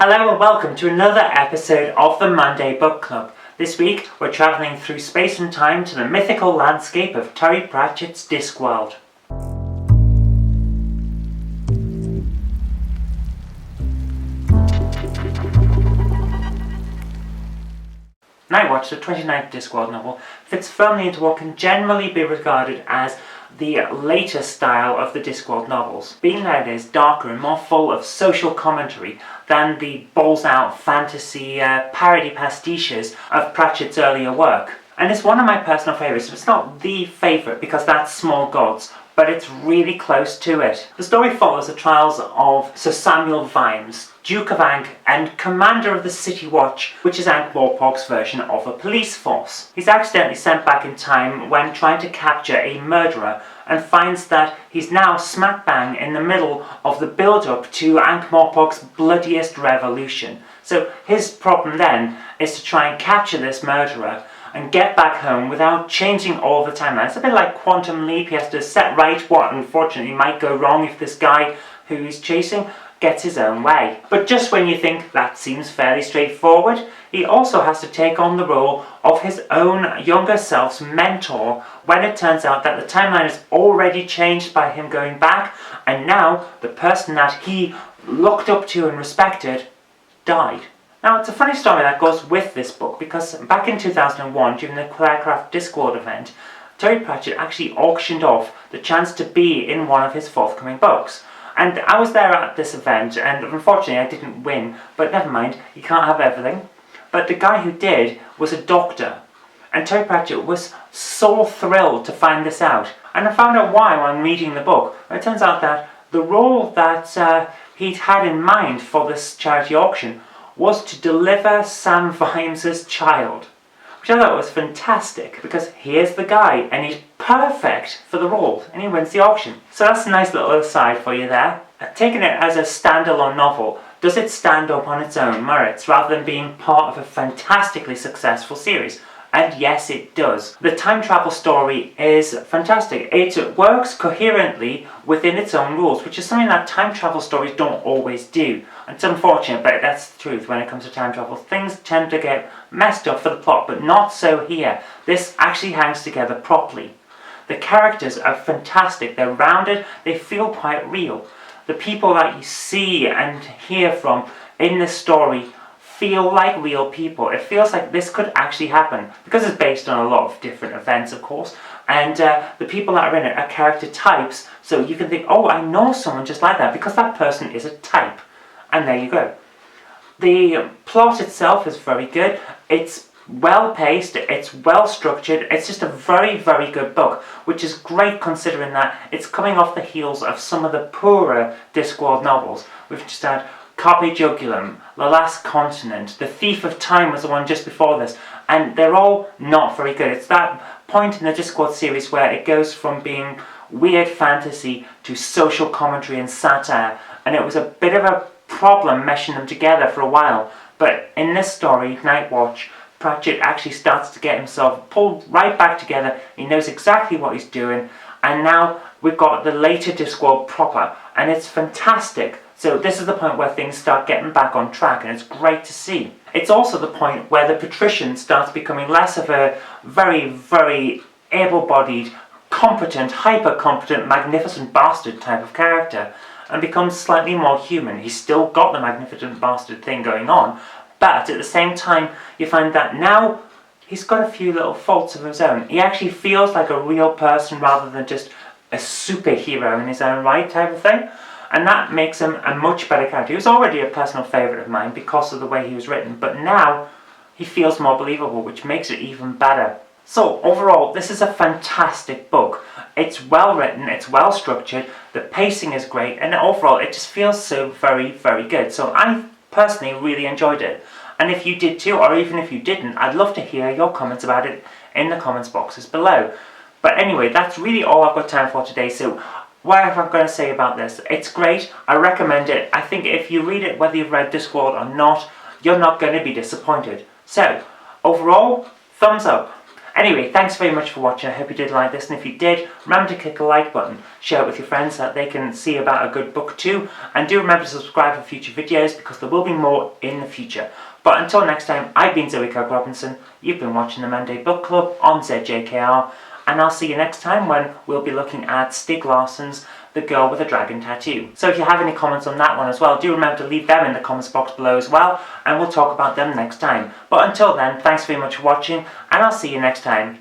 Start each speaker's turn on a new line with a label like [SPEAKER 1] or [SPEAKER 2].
[SPEAKER 1] Hello and welcome to another episode of the Monday Book Club. This week we're travelling through space and time to the mythical landscape of Terry Pratchett's Discworld. Nightwatch, the 29th Discworld novel, fits firmly into what can generally be regarded as the later style of the Discworld novels, being that it is darker and more full of social commentary than the balls-out fantasy parody pastiches of Pratchett's earlier work. And it's one of my personal favourites. It's not the favourite because that's Small Gods, but it's really close to it. The story follows the trials of Sir Samuel Vimes, Duke of Ankh and commander of the City Watch, which is Ankh-Morpork's version of a police force. He's accidentally sent back in time when trying to capture a murderer and finds that he's now smack bang in the middle of the build-up to Ankh-Morpork's bloodiest revolution. So his problem then is to try and capture this murderer and get back home without changing all the timeline. It's a bit like Quantum Leap. He has to set right what unfortunately might go wrong if this guy who he's chasing gets his own way. But just when you think that seems fairly straightforward, he also has to take on the role of his own younger self's mentor when it turns out that the timeline is already changed by him going back, and now the person that he looked up to and respected died. Now, it's a funny story that goes with this book because back in 2001, during the Clarecraft Discworld event, Terry Pratchett actually auctioned off the chance to be in one of his forthcoming books. And I was there at this event, and unfortunately I didn't win, but never mind, you can't have everything. But the guy who did was a doctor, and Terry Pratchett was so thrilled to find this out. And I found out why when reading the book. It turns out that the role that he'd had in mind for this charity auction was to deliver Sam Vimes' child, which I thought was fantastic because here's the guy and he's perfect for the role and he wins the auction. So that's a nice little aside for you there. Taking it as a standalone novel, does it stand up on its own merits rather than being part of a fantastically successful series? And yes, it does. The time travel story is fantastic. It works coherently within its own rules, which is something that time travel stories don't always do. It's unfortunate, but that's the truth when it comes to time travel. Things tend to get messed up for the plot, but not so here. This actually hangs together properly. The characters are fantastic. They're rounded. They feel quite real. The people that you see and hear from in this story feel like real people. It feels like this could actually happen because it's based on a lot of different events, of course, and the people that are in it are character types, so you can think, oh, I know someone just like that because that person is a type, and there you go. The plot itself is very good. It's well paced, it's well structured, it's just a very, very good book, which is great considering that it's coming off the heels of some of the poorer Discworld novels. We've just had Carpe Jugulum, The Last Continent, The Thief of Time was the one just before this, and they're all not very good. It's that point in the Discworld series where it goes from being weird fantasy to social commentary and satire, and it was a bit of a problem meshing them together for a while. But in this story, Nightwatch, Pratchett actually starts to get himself pulled right back together. He knows exactly what he's doing, and now we've got the later Discworld proper, and it's fantastic. So this is the point where things start getting back on track, and it's great to see. It's also the point where the patrician starts becoming less of a very, very able-bodied, competent, hyper-competent, magnificent bastard type of character, and becomes slightly more human. He's still got the magnificent bastard thing going on, but at the same time you find that now he's got a few little faults of his own. He actually feels like a real person rather than just a superhero in his own right type of thing. And that makes him a much better character. He was already a personal favourite of mine because of the way he was written, but now he feels more believable, which makes it even better. So overall, this is a fantastic book. It's well written, it's well structured, the pacing is great, and overall it just feels so very, very good. So I personally really enjoyed it. And if you did too, or even if you didn't, I'd love to hear your comments about it in the comments boxes below. But anyway, that's really all I've got time for today. So what am I going to say about this? It's great. I recommend it. I think if you read it, whether you've read Discworld or not, you're not going to be disappointed. So, overall, thumbs up. Anyway, thanks very much for watching. I hope you did like this, and if you did, remember to click the like button, share it with your friends so that they can see about a good book too, and do remember to subscribe for future videos because there will be more in the future. But until next time, I've been Zoe Kirk-Robinson, you've been watching the Monday Book Club on ZJKR, and I'll see you next time when we'll be looking at Stieg Larsson's The Girl with a Dragon Tattoo. So if you have any comments on that one as well, do remember to leave them in the comments box below as well, and we'll talk about them next time. But until then, thanks very much for watching, and I'll see you next time.